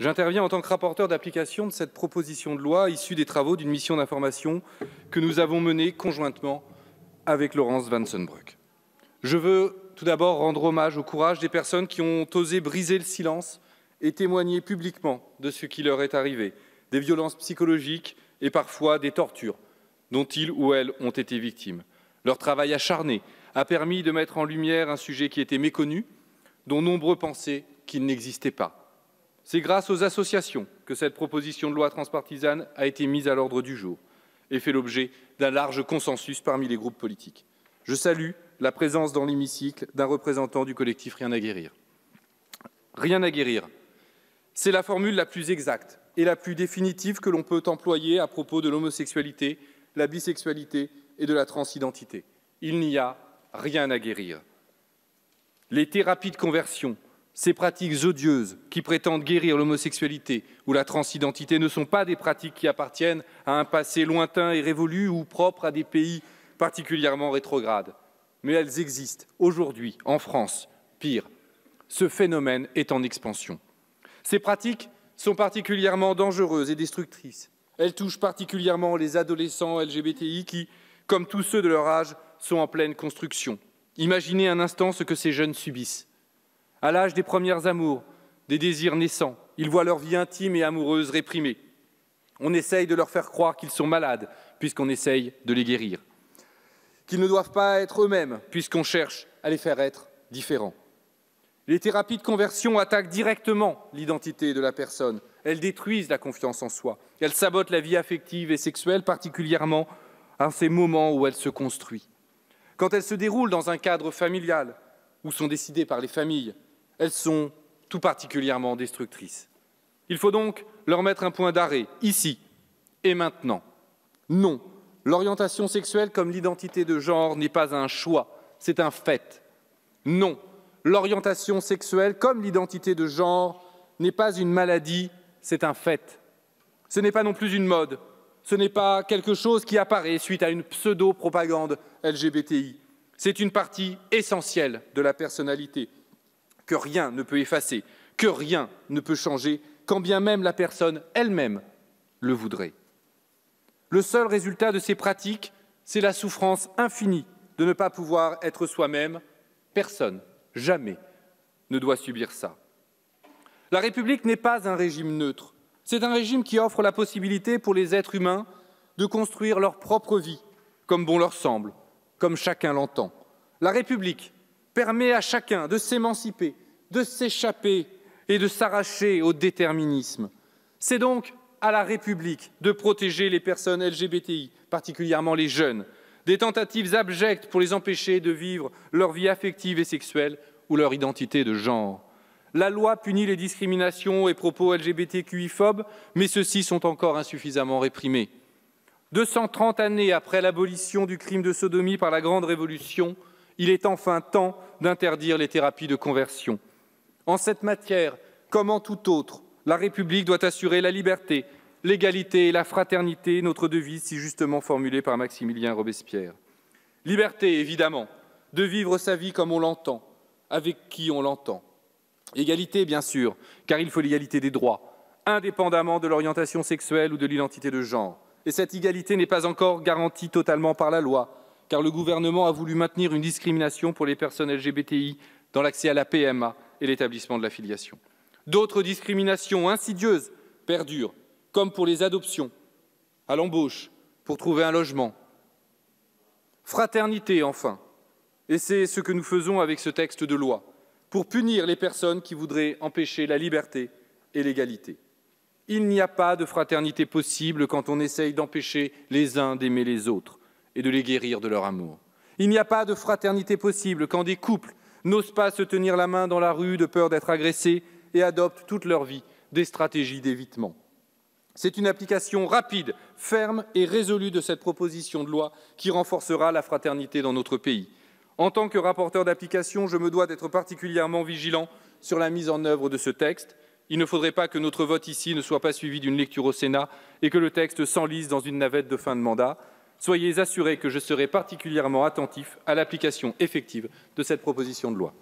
J'interviens en tant que rapporteur d'application de cette proposition de loi issue des travaux d'une mission d'information que nous avons menée conjointement avec Laurence Vanceunebroek. Je veux tout d'abord rendre hommage au courage des personnes qui ont osé briser le silence et témoigner publiquement de ce qui leur est arrivé, des violences psychologiques et parfois des tortures dont ils ou elles ont été victimes. Leur travail acharné a permis de mettre en lumière un sujet qui était méconnu, dont nombreux pensaient qu'il n'existait pas. C'est grâce aux associations que cette proposition de loi transpartisane a été mise à l'ordre du jour et fait l'objet d'un large consensus parmi les groupes politiques. Je salue la présence dans l'hémicycle d'un représentant du collectif Rien à guérir. Rien à guérir, c'est la formule la plus exacte et la plus définitive que l'on peut employer à propos de l'homosexualité, la bisexualité et de la transidentité. Il n'y a rien à guérir. Les thérapies de conversion, ces pratiques odieuses qui prétendent guérir l'homosexualité ou la transidentité ne sont pas des pratiques qui appartiennent à un passé lointain et révolu ou propres à des pays particulièrement rétrogrades. Mais elles existent aujourd'hui en France. Pire, ce phénomène est en expansion. Ces pratiques sont particulièrement dangereuses et destructrices. Elles touchent particulièrement les adolescents LGBTI qui, comme tous ceux de leur âge, sont en pleine construction. Imaginez un instant ce que ces jeunes subissent. À l'âge des premières amours, des désirs naissants, ils voient leur vie intime et amoureuse réprimée. On essaye de leur faire croire qu'ils sont malades, puisqu'on essaye de les guérir. Qu'ils ne doivent pas être eux-mêmes, puisqu'on cherche à les faire être différents. Les thérapies de conversion attaquent directement l'identité de la personne. Elles détruisent la confiance en soi. Elles sabotent la vie affective et sexuelle, particulièrement à ces moments où elle se construit. Quand elles se déroulent dans un cadre familial, ou sont décidées par les familles, elles sont tout particulièrement destructrices. Il faut donc leur mettre un point d'arrêt, ici et maintenant. Non, l'orientation sexuelle comme l'identité de genre n'est pas un choix, c'est un fait. Non, l'orientation sexuelle comme l'identité de genre n'est pas une maladie, c'est un fait. Ce n'est pas non plus une mode, ce n'est pas quelque chose qui apparaît suite à une pseudo-propagande LGBTI. C'est une partie essentielle de la personnalité, que rien ne peut effacer, que rien ne peut changer, quand bien même la personne elle-même le voudrait. Le seul résultat de ces pratiques, c'est la souffrance infinie de ne pas pouvoir être soi-même. Personne, jamais, ne doit subir ça. La République n'est pas un régime neutre. C'est un régime qui offre la possibilité pour les êtres humains de construire leur propre vie, comme bon leur semble, comme chacun l'entend. La République permet à chacun de s'émanciper, de s'échapper et de s'arracher au déterminisme. C'est donc à la République de protéger les personnes LGBTI, particulièrement les jeunes, des tentatives abjectes pour les empêcher de vivre leur vie affective et sexuelle ou leur identité de genre. La loi punit les discriminations et propos LGBTQI-phobes, mais ceux-ci sont encore insuffisamment réprimés. 230 années après l'abolition du crime de sodomie par la Grande Révolution, il est enfin temps d'interdire les thérapies de conversion. En cette matière, comme en toute autre, la République doit assurer la liberté, l'égalité et la fraternité, notre devise si justement formulée par Maximilien Robespierre. Liberté, évidemment, de vivre sa vie comme on l'entend, avec qui on l'entend. Égalité, bien sûr, car il faut l'égalité des droits, indépendamment de l'orientation sexuelle ou de l'identité de genre. Et cette égalité n'est pas encore garantie totalement par la loi, car le gouvernement a voulu maintenir une discrimination pour les personnes LGBTI dans l'accès à la PMA et l'établissement de la filiation. D'autres discriminations insidieuses perdurent, comme pour les adoptions, à l'embauche, pour trouver un logement. Fraternité, enfin, et c'est ce que nous faisons avec ce texte de loi, pour punir les personnes qui voudraient empêcher la liberté et l'égalité. Il n'y a pas de fraternité possible quand on essaye d'empêcher les uns d'aimer les autres et de les guérir de leur amour. Il n'y a pas de fraternité possible quand des couples n'osent pas se tenir la main dans la rue de peur d'être agressés et adoptent toute leur vie des stratégies d'évitement. C'est une application rapide, ferme et résolue de cette proposition de loi qui renforcera la fraternité dans notre pays. En tant que rapporteur d'application, je me dois d'être particulièrement vigilant sur la mise en œuvre de ce texte. Il ne faudrait pas que notre vote ici ne soit pas suivi d'une lecture au Sénat et que le texte s'enlise dans une navette de fin de mandat. Soyez assurés que je serai particulièrement attentif à l'application effective de cette proposition de loi.